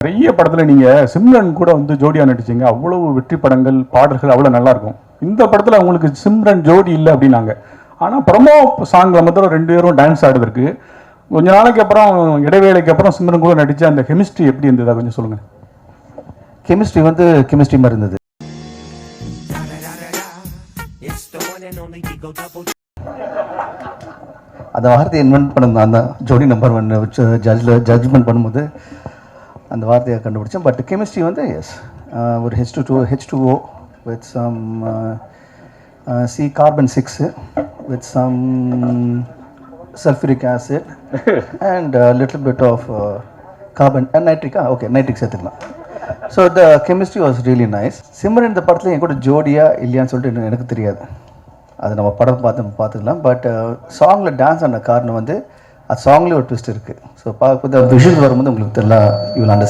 நிறைய படத்துல நீங்க சிம்ரன் கூட வந்து ஜோடியா நடிச்சீங்க. அவ்வளவு வெற்றி படங்கள், பாடல்கள் அவ்வளவு நல்லா இருக்கும். இந்த படத்துல உங்களுக்கு சிம்ரன் ஜோடி இல்லை அப்படின்னாங்க. ஆனா ப்ரொமோ சாங்ல மாத்திரம் 2 பேரும் டான்ஸ் ஆடுறதுக்கு கொஞ்ச நாளைக்கு அப்புறம், இடைவேளைக்கு அப்புறம் சிம்ரன் கூட நடிச்ச அந்த கெமிஸ்ட்ரி எப்படி இருந்தது கொஞ்சம் சொல்லுங்க. கெமிஸ்ட்ரி வந்து கெமிஸ்ட்ரி மாதிரி இருந்தது. அந்த வார்த்தையை இன்வென்ட் பண்ண அந்த ஜோடி நம்பர் 1 ஜட்ஜ்மெண்ட் பண்ணும்போது அந்த வார்த்தையை கண்டுபிடிச்சேன். பட் கெமிஸ்ட்ரி வந்து எஸ், ஒரு H2O with some carbon-6 with some sulfuric acid and a little bit of carbon and nitric. Nitric சேர்த்துக்கலாம். So the chemistry was really nice. Simran இந்த படத்தில் என் கூட ஜோடியா இல்லையான்னு சொல்லிட்டு எனக்கு தெரியாது. அது நம்ம படம் பார்த்துக்கலாம். பட் சாங்கில் டான்ஸ் ஆன காரணம் வந்து அது சாங்லேயே ஒரு ட்விஸ்ட் இருக்குது. ஸோ பார்க்கும்போது விஷுவல் வரும்போது உங்களுக்கு தெரியல, யூ வில் அண்டர்ஸ்டாண்ட்.